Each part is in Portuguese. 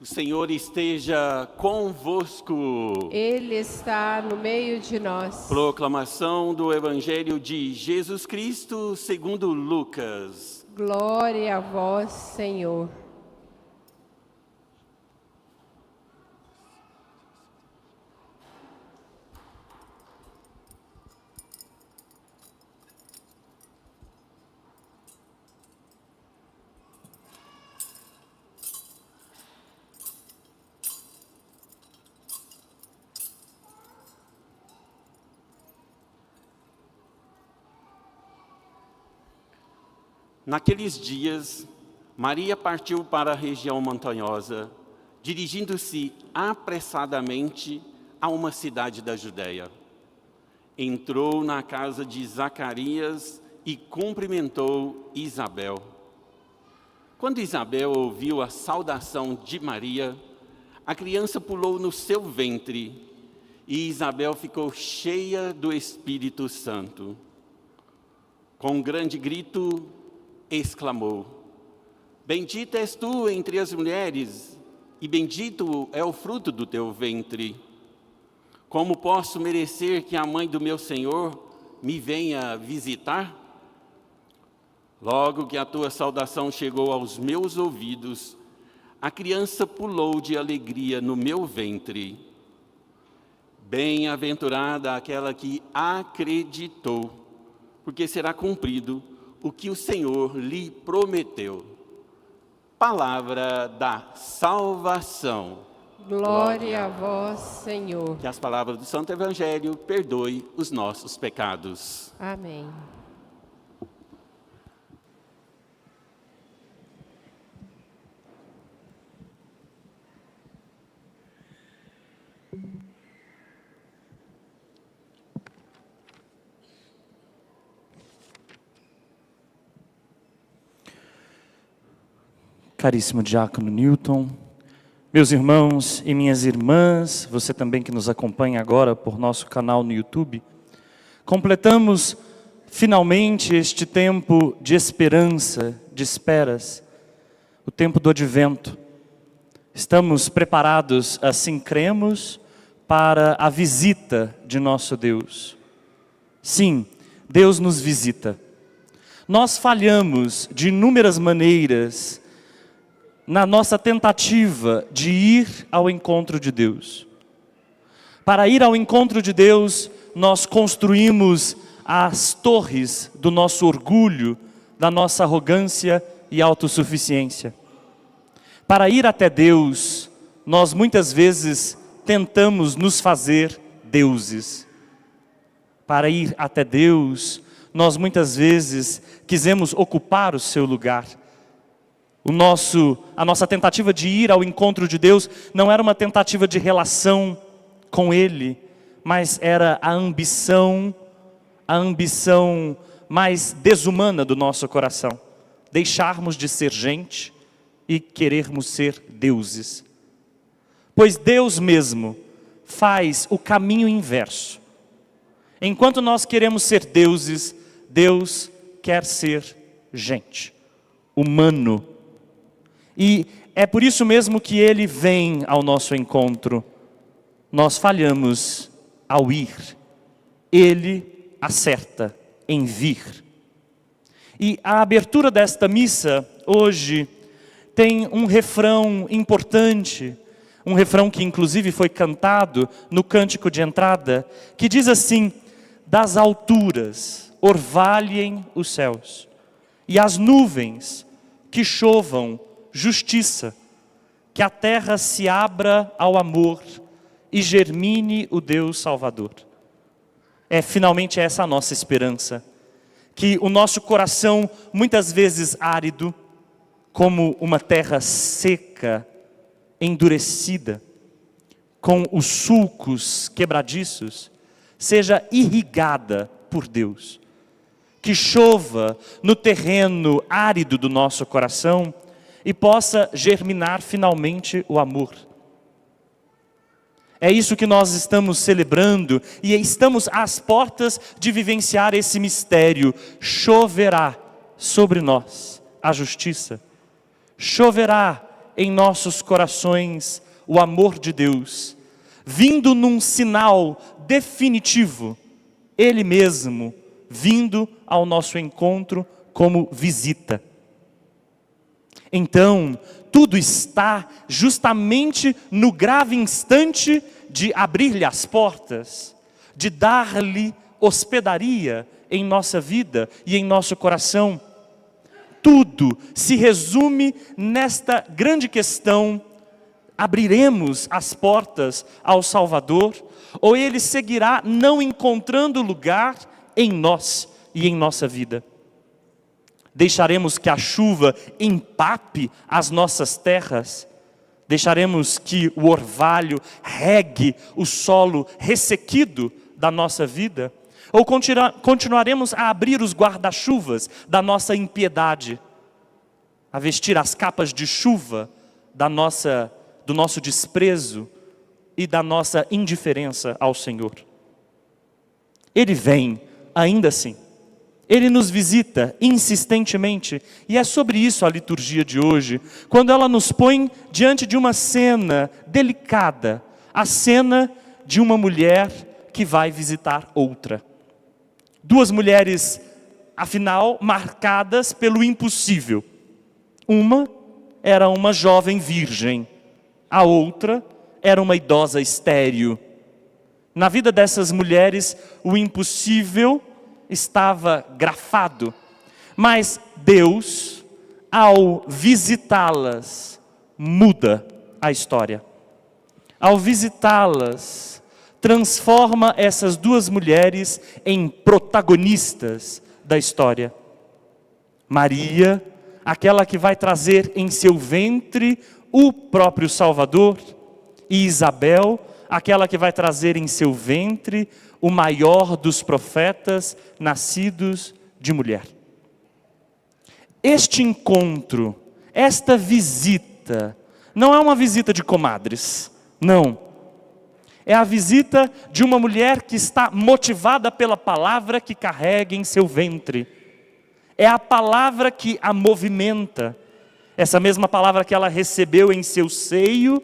O Senhor esteja convosco. Ele está no meio de nós. Proclamação do Evangelho de Jesus Cristo segundo Lucas. Glória a vós, Senhor. Naqueles dias, Maria partiu para a região montanhosa, dirigindo-se apressadamente a uma cidade da Judéia. Entrou na casa de Zacarias e cumprimentou Isabel. Quando Isabel ouviu a saudação de Maria, a criança pulou no seu ventre e Isabel ficou cheia do Espírito Santo. Com um grande grito, exclamou: Bendita és tu entre as mulheres, e bendito é o fruto do teu ventre. Como posso merecer que a mãe do meu Senhor me venha visitar? Logo que a tua saudação chegou aos meus ouvidos, a criança pulou de alegria no meu ventre. Bem-aventurada aquela que acreditou, porque será cumprido o que o Senhor lhe prometeu. Palavra da salvação. Glória a vós, Senhor. Que as palavras do Santo Evangelho perdoem os nossos pecados. Amém. Caríssimo diácono Newton, meus irmãos e minhas irmãs, você também que nos acompanha agora por nosso canal no YouTube, completamos finalmente este tempo de esperança, de esperas, o tempo do advento. Estamos preparados, assim cremos, para a visita de nosso Deus. Sim, Deus nos visita. Nós falhamos de inúmeras maneiras na nossa tentativa de ir ao encontro de Deus. Para ir ao encontro de Deus, nós construímos as torres do nosso orgulho, da nossa arrogância e autossuficiência. Para ir até Deus, nós muitas vezes tentamos nos fazer deuses. Para ir até Deus, nós muitas vezes quisemos ocupar o seu lugar. A nossa tentativa de ir ao encontro de Deus não era uma tentativa de relação com Ele, mas era a ambição mais desumana do nosso coração. Deixarmos de ser gente e querermos ser deuses. Pois Deus mesmo faz o caminho inverso. Enquanto nós queremos ser deuses, Deus quer ser gente, humano. E é por isso mesmo que Ele vem ao nosso encontro. Nós falhamos ao ir. Ele acerta em vir. E a abertura desta missa, hoje, tem um refrão importante, um refrão que inclusive foi cantado no cântico de entrada, que diz assim: das alturas orvalhem os céus, e as nuvens que chovam justiça, que a terra se abra ao amor e germine o Deus Salvador. Finalmente essa a nossa esperança, que o nosso coração, muitas vezes árido, como uma terra seca, endurecida, com os sulcos quebradiços, seja irrigada por Deus. Que chova no terreno árido do nosso coração e possa germinar finalmente o amor. É isso que nós estamos celebrando e estamos às portas de vivenciar esse mistério. Choverá sobre nós a justiça. Choverá em nossos corações o amor de Deus, vindo num sinal definitivo, Ele mesmo vindo ao nosso encontro como visita. Então, tudo está justamente no grave instante de abrir-lhe as portas, de dar-lhe hospedaria em nossa vida e em nosso coração. Tudo se resume nesta grande questão: abriremos as portas ao Salvador, ou Ele seguirá não encontrando lugar em nós e em nossa vida? Deixaremos que a chuva empape as nossas terras? Deixaremos que o orvalho regue o solo ressequido da nossa vida? Ou continuaremos a abrir os guarda-chuvas da nossa impiedade, a vestir as capas de chuva do nosso desprezo e da nossa indiferença ao Senhor? Ele vem, ainda assim. Ele nos visita insistentemente, e é sobre isso a liturgia de hoje, quando ela nos põe diante de uma cena delicada, a cena de uma mulher que vai visitar outra. Duas mulheres, afinal, marcadas pelo impossível. Uma era uma jovem virgem, a outra era uma idosa estéril. Na vida dessas mulheres, o impossível estava grafado, mas Deus, ao visitá-las, muda a história. Ao visitá-las, transforma essas duas mulheres em protagonistas da história. Maria, aquela que vai trazer em seu ventre o próprio Salvador, e Isabel, aquela que vai trazer em seu ventre o maior dos profetas nascidos de mulher. Este encontro, esta visita, não é uma visita de comadres, não. É a visita de uma mulher que está motivada pela palavra que carrega em seu ventre. É a palavra que a movimenta. Essa mesma palavra que ela recebeu em seu seio,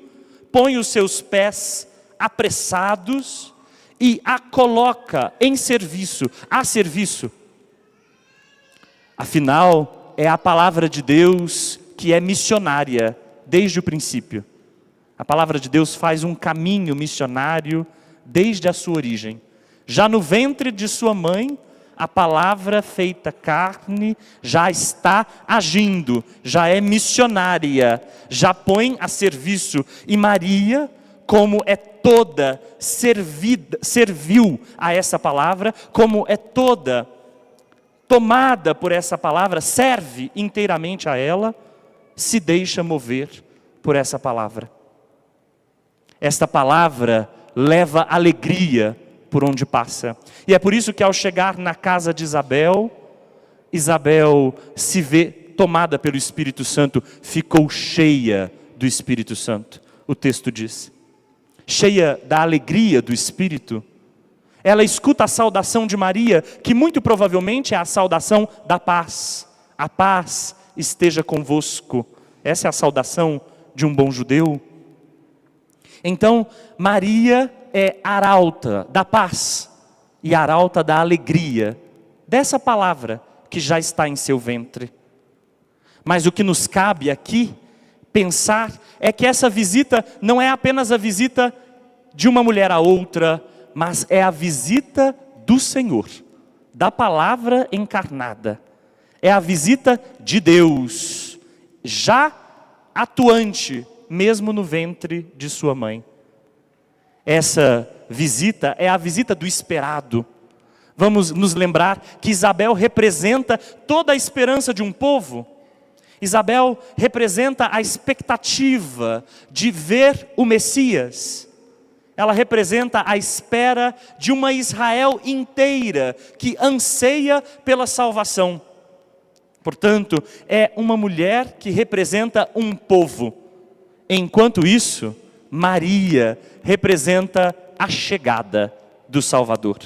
põe os seus pés apressados e a coloca em serviço, a serviço. Afinal, é a palavra de Deus que é missionária desde o princípio. A palavra de Deus faz um caminho missionário desde a sua origem. Já no ventre de sua mãe, a palavra feita carne já está agindo, já é missionária, já põe a serviço. E Maria, como é toda serviu a essa palavra, como é toda tomada por essa palavra, serve inteiramente a ela, se deixa mover por essa palavra. Esta palavra leva alegria por onde passa. E é por isso que ao chegar na casa de Isabel, Isabel se vê tomada pelo Espírito Santo, ficou cheia do Espírito Santo, o texto diz. Cheia da alegria do Espírito, ela escuta a saudação de Maria, que muito provavelmente é a saudação da paz. A paz esteja convosco. Essa é a saudação de um bom judeu. Então, Maria é arauta da paz e arauta da alegria, dessa palavra que já está em seu ventre. Mas o que nos cabe aqui pensar é que essa visita não é apenas a visita de uma mulher a outra, mas é a visita do Senhor, da palavra encarnada. É a visita de Deus, já atuante, mesmo no ventre de sua mãe. Essa visita é a visita do esperado. Vamos nos lembrar que Isabel representa toda a esperança de um povo. Isabel representa a expectativa de ver o Messias. Ela representa a espera de uma Israel inteira que anseia pela salvação. Portanto, é uma mulher que representa um povo. Enquanto isso, Maria representa a chegada do Salvador.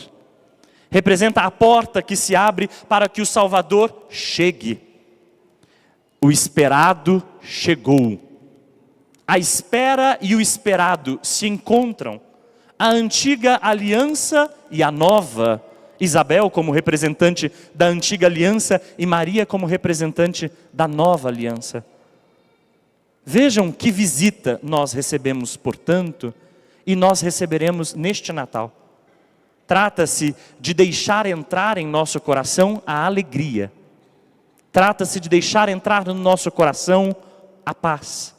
Representa a porta que se abre para que o Salvador chegue. O esperado chegou. A espera e o esperado se encontram. A antiga aliança e a nova. Isabel como representante da antiga aliança e Maria como representante da nova aliança. Vejam que visita nós recebemos, portanto, e nós receberemos neste Natal. Trata-se de deixar entrar em nosso coração a alegria. Trata-se de deixar entrar no nosso coração a paz.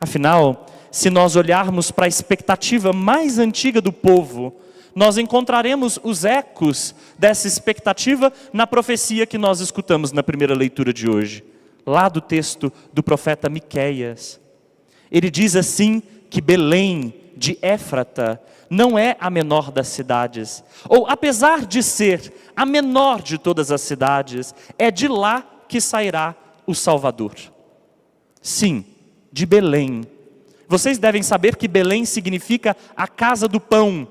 Afinal, se nós olharmos para a expectativa mais antiga do povo, nós encontraremos os ecos dessa expectativa na profecia que nós escutamos na primeira leitura de hoje, lá do texto do profeta Miqueias. Ele diz assim que Belém de Éfrata não é a menor das cidades, ou apesar de ser a menor de todas as cidades, é de lá que sairá o Salvador. Sim, de Belém. Vocês devem saber que Belém significa a casa do pão.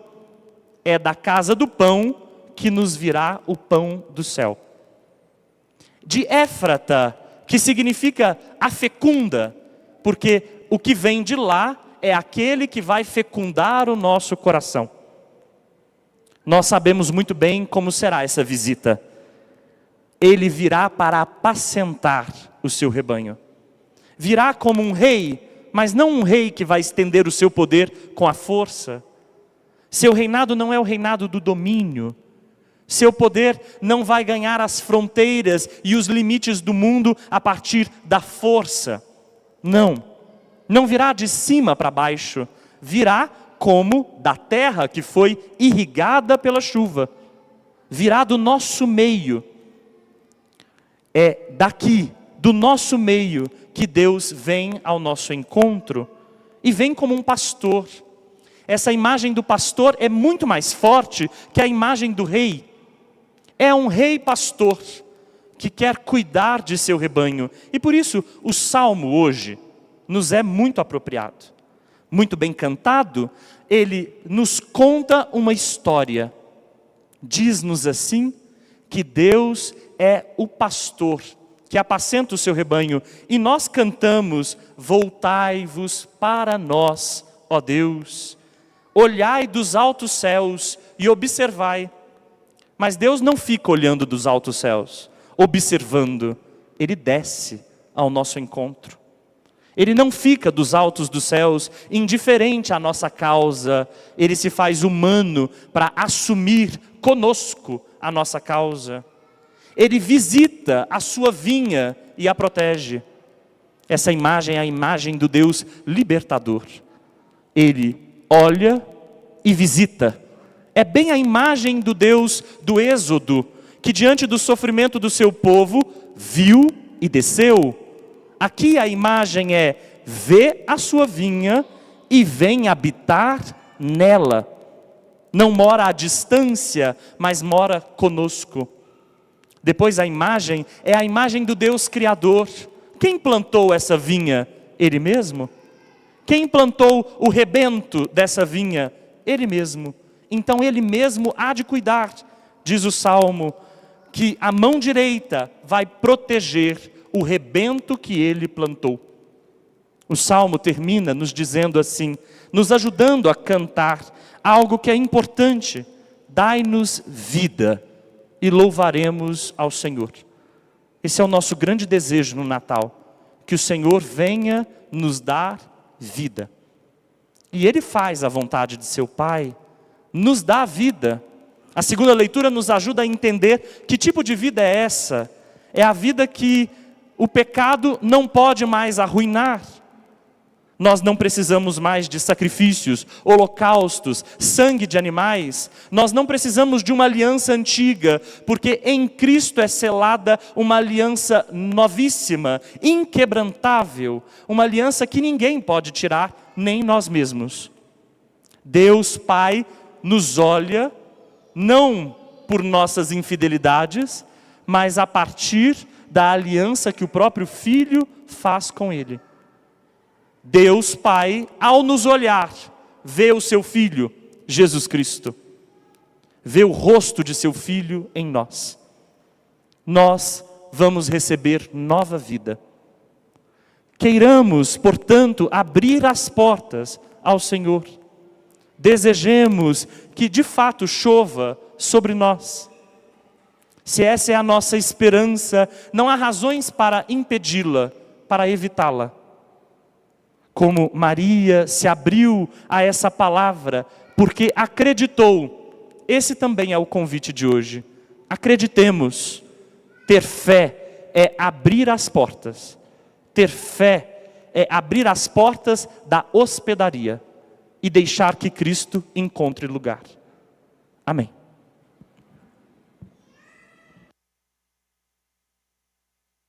É da casa do pão que nos virá o pão do céu. De Éfrata, que significa a fecunda, porque o que vem de lá é aquele que vai fecundar o nosso coração. Nós sabemos muito bem como será essa visita. Ele virá para apacentar o seu rebanho. Virá como um rei, mas não um rei que vai estender o seu poder com a força. Seu reinado não é o reinado do domínio. Seu poder não vai ganhar as fronteiras e os limites do mundo a partir da força. Não. Não virá de cima para baixo. Virá como da terra que foi irrigada pela chuva. Virá do nosso meio. É daqui, do nosso meio, que Deus vem ao nosso encontro. E vem como um pastor. Essa imagem do pastor é muito mais forte que a imagem do rei. É um rei pastor que quer cuidar de seu rebanho. E por isso o salmo hoje nos é muito apropriado. Muito bem cantado, ele nos conta uma história. Diz-nos assim que Deus é o pastor que apacenta o seu rebanho. E nós cantamos: voltai-vos para nós, ó Deus. Olhai dos altos céus e observai. Mas Deus não fica olhando dos altos céus, observando. Ele desce ao nosso encontro. Ele não fica dos altos dos céus indiferente à nossa causa. Ele se faz humano para assumir conosco a nossa causa. Ele visita a sua vinha e a protege. Essa imagem é a imagem do Deus libertador. Ele olha e visita. É bem a imagem do Deus do Êxodo, que diante do sofrimento do seu povo, viu e desceu. Aqui a imagem é: vê a sua vinha e vem habitar nela. Não mora à distância, mas mora conosco. Depois a imagem é a imagem do Deus Criador. Quem plantou essa vinha? Ele mesmo. Quem plantou o rebento dessa vinha? Ele mesmo. Então Ele mesmo há de cuidar, diz o Salmo, que a mão direita vai proteger o rebento que Ele plantou. O Salmo termina nos dizendo assim, nos ajudando a cantar algo que é importante: dai-nos vida e louvaremos ao Senhor. Esse é o nosso grande desejo no Natal, que o Senhor venha nos dar vida. E Ele faz a vontade de seu Pai, nos dá vida. A segunda leitura nos ajuda a entender que tipo de vida é essa. É a vida que o pecado não pode mais arruinar. Nós não precisamos mais de sacrifícios, holocaustos, sangue de animais. Nós não precisamos de uma aliança antiga, porque em Cristo é selada uma aliança novíssima, inquebrantável, uma aliança que ninguém pode tirar, nem nós mesmos. Deus Pai nos olha, não por nossas infidelidades, mas a partir da aliança que o próprio Filho faz com Ele. Deus Pai, ao nos olhar, vê o seu Filho, Jesus Cristo. Vê o rosto de seu Filho em nós. Nós vamos receber nova vida. Queiramos, portanto, abrir as portas ao Senhor. Desejemos que de fato chova sobre nós. Se essa é a nossa esperança, não há razões para impedi-la, para evitá-la. Como Maria se abriu a essa palavra, porque acreditou. Esse também é o convite de hoje. Acreditemos. Ter fé é abrir as portas. Ter fé é abrir as portas da hospedaria e deixar que Cristo encontre lugar. Amém.